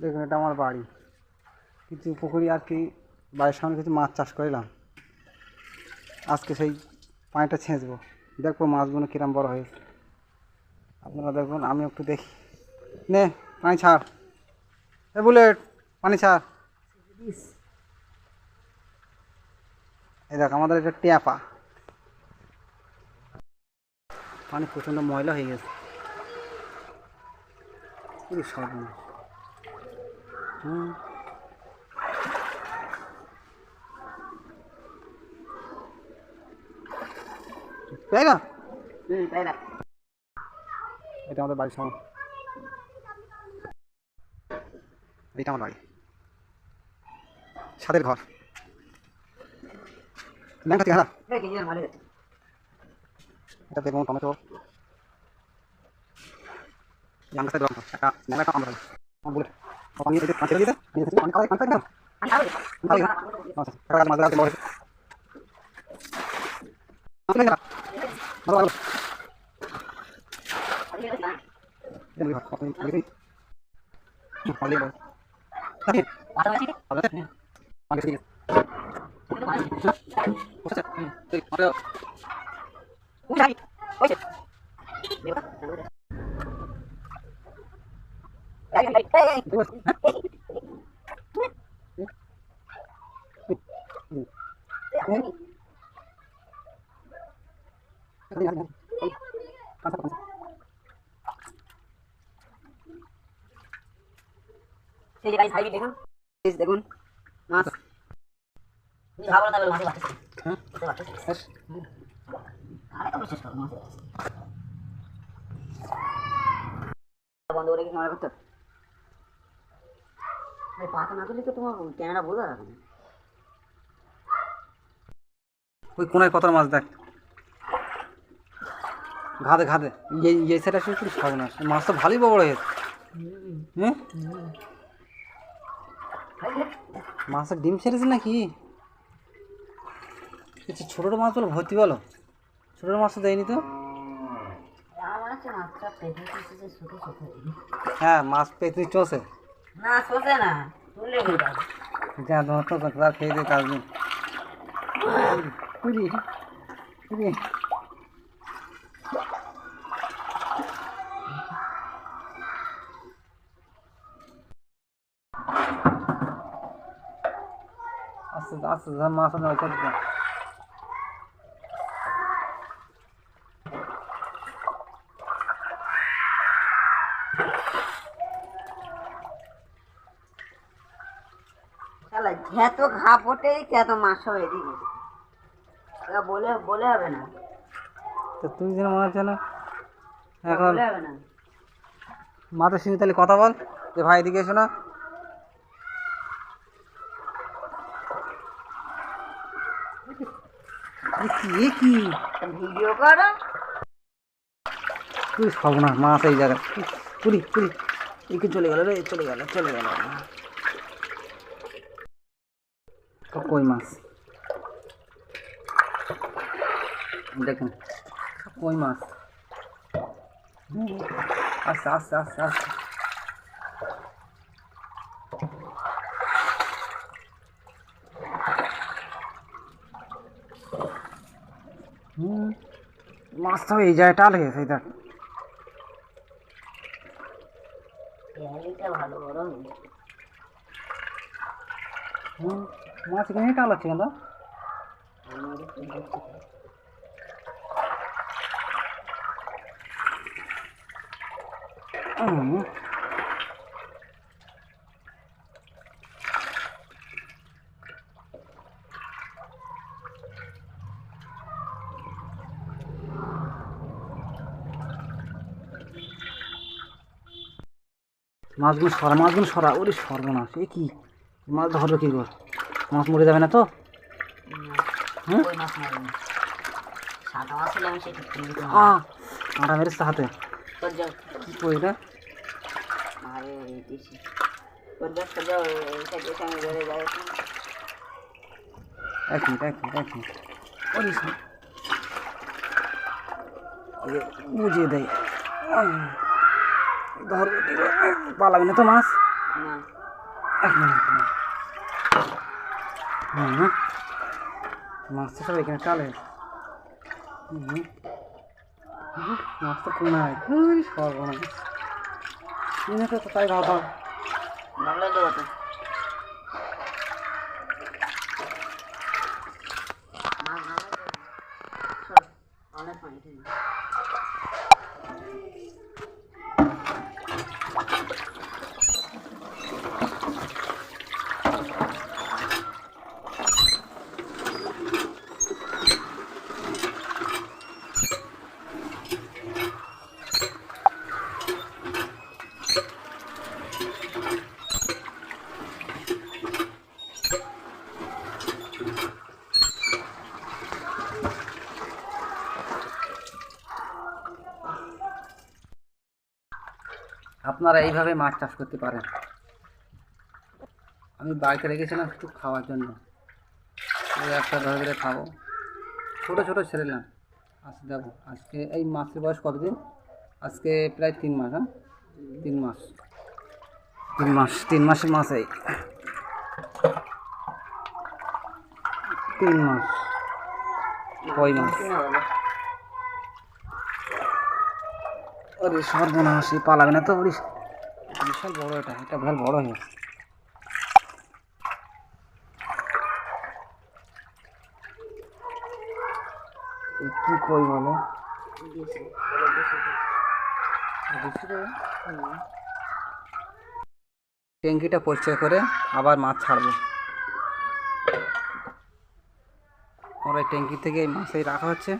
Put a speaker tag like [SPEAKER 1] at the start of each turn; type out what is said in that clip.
[SPEAKER 1] দেখুন এটা আমার বাড়ি, কিছু পুকুরি আর কি বাড়ির সামনে কিছু মাছ চাষ করলাম। আজকে সেই পানিটা ছেঁচবো, দেখবো মাছগুলো কিরম বড় হয়েছে। আপনারা দেখুন, আমি একটু দেখি। নে পানি ছাড়, এ বুলেট পানি ছাড়। এই দেখ আমাদের এটা ট্যাপা, পানি প্রচণ্ড ময়লা হয়ে গেছে। খুবই সর্বনাশ। তাই না?
[SPEAKER 2] তাই না?
[SPEAKER 1] এটা আমাদের বাড়ির সামনে, এটা আমার বাড়ি, ছাদের ঘর। ল্যাংটা থেকে হ্যাঁ, এটা বেগুন টমেটো একটা ন্যাংটা আমরা বুলেট পানি দিতে পানি দিতে পানি খাওয়াই পানি খাই না মাছ আছে বড় ভালো ভালো দেন ভাই আপনি দেখি পানি বল তাই ভালো আছে পানি ঠিক আছে ঠিক ভালো
[SPEAKER 2] উঠাই ওই এই যে গাইস হাইবি দেখুন, এই দেখুন মাছ ভালো না তাহলে মাছ বাড়তেছে।
[SPEAKER 1] হ্যাঁ
[SPEAKER 2] বাড়তেছে আরে তো শেষ করো মাছ বন্ধ করে কি ক্যামেরা করতে ভাই পাতা না দিলে তো তোমার ক্যামেরা বোঝা যাবে না।
[SPEAKER 1] ওই কোনায় কত মাছ দেখ, ঘাদে ঘাদে এই সাইডে আসলে খুব সর্বনাশ। মাছ তো ভালোই বড় হয়েছে। হ্যাঁ মাছের ডিম ছেড়েছে নাকি? কিছু ছোটো মাছ বলো ভর্তি বলো, ছোটো মাছ তো দেয়নি তো। হ্যাঁ মাছ পেয়ে চলছে
[SPEAKER 2] না সোজে না তুললে
[SPEAKER 1] যা তোমার তো তার খেয়ে দিয়ে কাজ নেই। পুরি পুরি আস্তে আস্তে মাছ করতে
[SPEAKER 2] এত ঘা পটে এত মাছ হয় এদিকে বলে বলে হবে না
[SPEAKER 1] তো তুমি যেন মনে হচ্ছে না এখন
[SPEAKER 2] বলে হবে না।
[SPEAKER 1] মাথার সঙ্গে তাহলে কথা বল যে ভাই এদিকে এসো না। কি কি
[SPEAKER 2] ভিডিও করো
[SPEAKER 1] তুই সব না মাছ এই জায়গায় পুরি পুরি একে চলে গেল রে, চলে গেল চলে গেল। কই মাছ দেখুন, কই মাছ আস্তে আস্তে আস্তে আস্তে মাছটা এই জায়গায় টাল গেছে দেখ।
[SPEAKER 2] ভালো বড়
[SPEAKER 1] মাছ এখানে টাল আছে কেন? মাছগুলো সরা ওরে সর্বনাশ। এ কি মাছ ধরবে কি কর? মাছ মরে যাবে না তো? হ্যাঁ কাঁটা মেরেছে হাতে, কি কই এটা? এক মিনিট এক মিনিট এক মিনিট ওরে বুঝিয়ে দেয় ধরবে পালাবি না তো মাছ?
[SPEAKER 2] না
[SPEAKER 1] এক মিনিট হুম মাছ তো সব এখানে চালে মাছ তো কোনায় সর্বনাশ কিনে তো তাই ভাবো
[SPEAKER 2] ভাবলে তো হতো মাছ ভাবলে তো অনেক পানি ঠিক
[SPEAKER 1] আপনারা এইভাবে মাছ চাষ করতে পারেন। আমি বাড়িতে রেখেছিলাম একটু খাওয়ার জন্য, ওই একটা ধরে ধরে খাবো, ছোটো ছোটো ছেড়েলাম। আজকে দেবো, আজকে এই মাছের বয়স কতদিন? আজকে প্রায় 3 মাস। হ্যাঁ 3 মাস, 3 মাসের মাছ, এই 3 মাস কই মাছ। ওরে সর্বনাশ, পালাবে না তো? ওরে বিশাল বড়, এটা বিশাল বড় হয়ে গেছে। কি কই বলো, ট্যাঙ্কিটা পরিষ্কার করে আবার মাছ ছাড়বো। আমার এই ট্যাঙ্কি থেকে এই মাছ এই রাখা হচ্ছে।